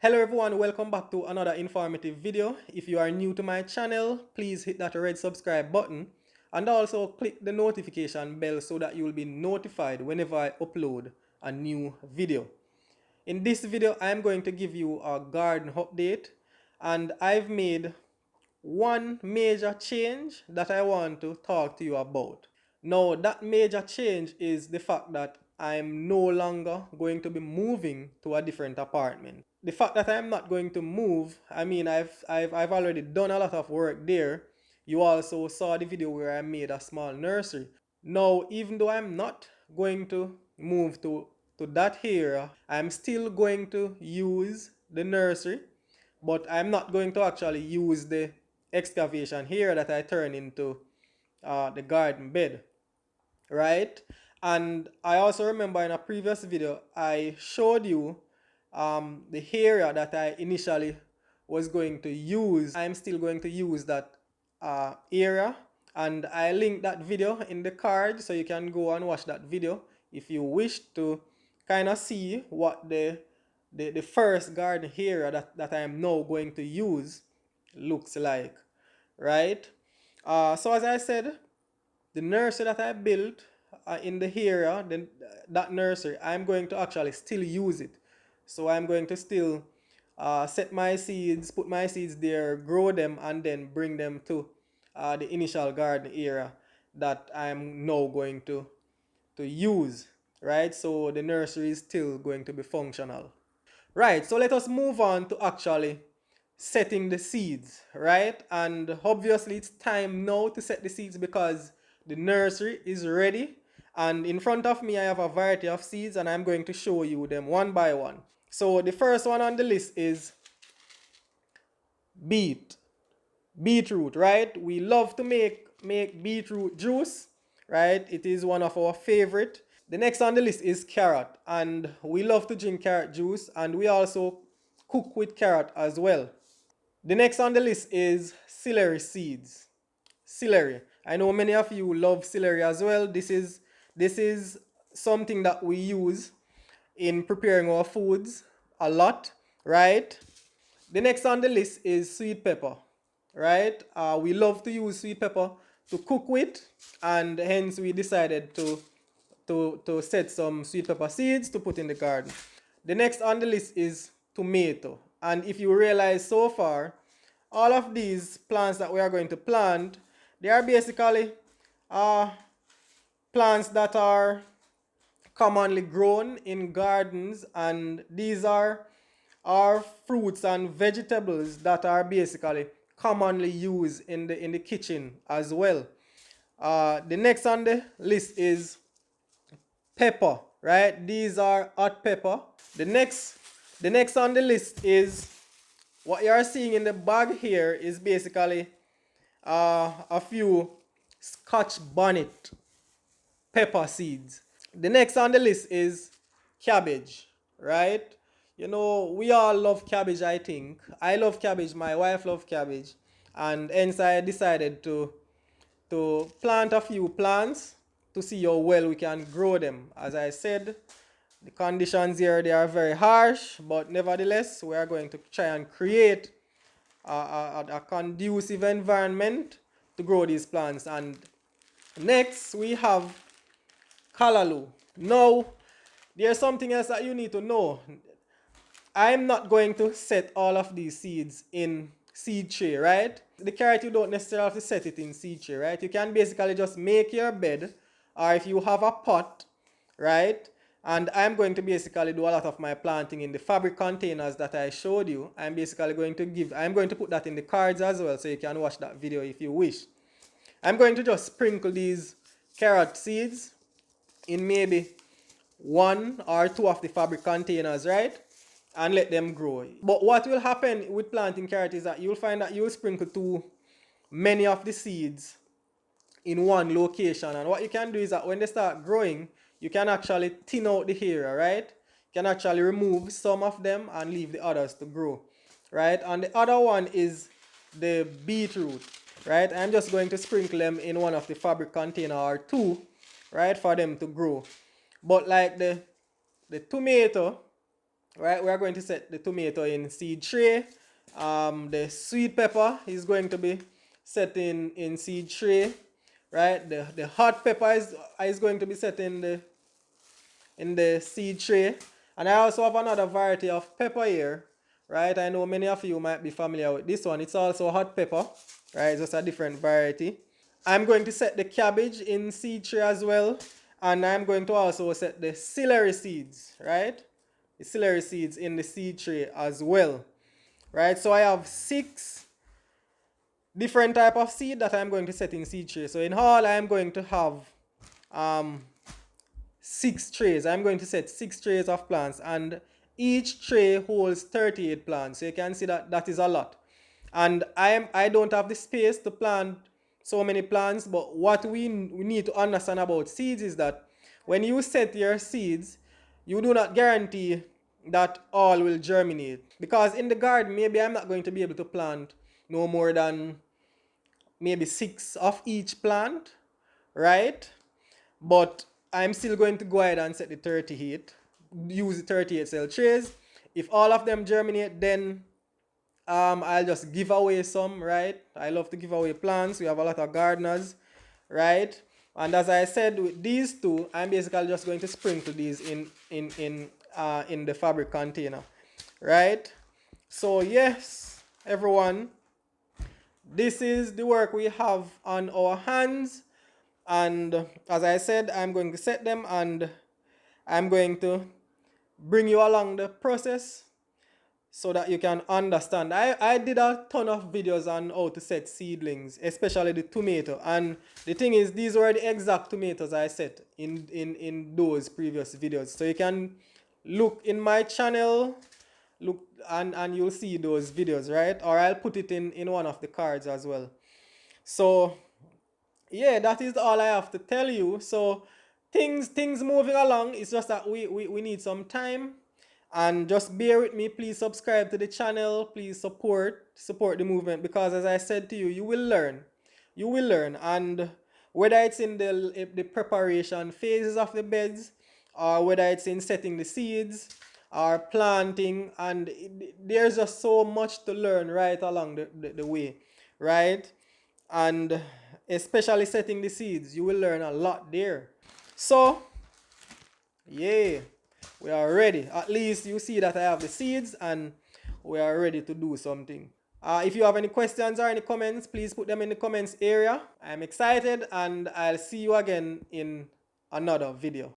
Hello everyone, welcome back to another informative video. If you are new to my channel, please hit that red subscribe button and also click the notification bell so that you will be notified whenever I upload a new video. In this video, I am going to give you a garden update, and I've made one major change that I want to talk to you about. Now, that major change is the fact that I'm no longer going to be moving to a different apartment. The fact that I'm not going to move, I mean, I've already done a lot of work there. You also saw the video where I made a small nursery. Now, even though I'm not going to move to that area, I'm still going to use the nursery, but I'm not going to actually use the excavation here that I turn into the garden bed, right? And I also remember in a previous video I showed you the area that I initially was going to use. I'm still going to use that area, and I linked that video in the card so you can go and watch that video if you wish to kind of see what the first garden area that I am now going to use looks like, right? So as I said, the nursery that I built in the area, then that nursery, I'm going to actually still use it. So I'm going to still set my seeds, put my seeds there, grow them, and then bring them to the initial garden area that I'm now going to use, right? So the nursery is still going to be functional. Right, so let us move on to actually setting the seeds, right? And obviously it's time now to set the seeds because the nursery is ready. And in front of me I have a variety of seeds and I'm going to show you them one by one. So the first one on the list is beetroot, right? We love to make beetroot juice, right? It is one of our favorite. The next on the list is carrot, and we love to drink carrot juice, and we also cook with carrot as well. The next on the list is celery seeds. Celery. I know many of you love celery as well. This is something that we use in preparing our foods a lot, right? The next on the list is sweet pepper, right? We love to use sweet pepper to cook with, and hence we decided to set some sweet pepper seeds to put in the garden. The next on the list is tomato. And if you realize so far, all of these plants that we are going to plant, they are basically uh, plants that are commonly grown in gardens, and these are fruits and vegetables that are basically commonly used in the kitchen as well. The next on the list is pepper, right? These are hot pepper. The next on the list is what you are seeing in the bag here is basically a few Scotch bonnet pepper seeds. The next on the list is cabbage, right? You know, we all love cabbage, I think. I love cabbage, my wife loves cabbage, and hence I decided to plant a few plants to see how well we can grow them. As I said, the conditions here, they are very harsh, but nevertheless, we are going to try and create a conducive environment to grow these plants. And next, we have callaloo. Now, there's something else that you need to know. I'm not going to set all of these seeds in seed tray, right? The carrot, you don't necessarily have to set it in seed tray, right? You can basically just make your bed, or if you have a pot, right? And I'm going to basically do a lot of my planting in the fabric containers that I showed you. I'm going to put that in the cards as well, so you can watch that video if you wish. I'm going to just sprinkle these carrot seeds in maybe one or two of the fabric containers, right? And let them grow. But what will happen with planting carrot is that you'll find that you'll sprinkle too many of the seeds in one location. And what you can do is that when they start growing, you can actually thin out the area, right? You can actually remove some of them and leave the others to grow, right? And the other one is the beetroot, right? I'm just going to sprinkle them in one of the fabric container or two, right, for them to grow. But like the tomato right? We are going to set the tomato in seed tray. The sweet pepper is going to be set in seed tray, right? The hot pepper is going to be set in the seed tray. And I also have another variety of pepper here, right? I know many of you might be familiar with this one. It's also hot pepper, right? It's just a different variety. I'm going to set the cabbage in seed tray as well. And I'm going to also set the celery seeds, right? The celery seeds in the seed tray as well, right? So I have 6 different type of seed that I'm going to set in seed tray. So in all, I'm going to have um, 6 trays. I'm going to set 6 trays of plants, and each tray holds 38 plants. So you can see that that is a lot. And I don't have the space to plant so many plants, but what we need to understand about seeds is that when you set your seeds, you do not guarantee that all will germinate. Because in the garden, maybe I'm not going to be able to plant no more than maybe 6 of each plant, right? But I'm still going to go ahead and set the 38, use the 38 cell trays. If all of them germinate, then I'll just give away some, right? I love to give away plants. We have a lot of gardeners, right? And as I said, with these two, I'm basically just going to sprinkle these in the fabric container, right? So yes, everyone, this is the work we have on our hands. And as I said, I'm going to set them and I'm going to bring you along the process so that you can understand. I did a ton of videos on how to set seedlings, especially the tomato. And the thing is, these were the exact tomatoes I set in those previous videos. So you can look in my channel, look and you'll see those videos, right? Or I'll put it in one of the cards as well. So yeah, that is all I have to tell you. So things moving along. It's just that we need some time. And just bear with me. Please subscribe to the channel. Please support the movement, because as I said to you, you will learn. You will learn. And whether it's in the preparation phases of the beds, or whether it's in setting the seeds or planting, and there's just so much to learn right along the way, right? And especially setting the seeds, you will learn a lot there. So yeah, we are ready. At least you see that I have the seeds and we are ready to do something. If you have any questions or any comments, please put them in the comments area. I'm excited and I'll see you again in another video.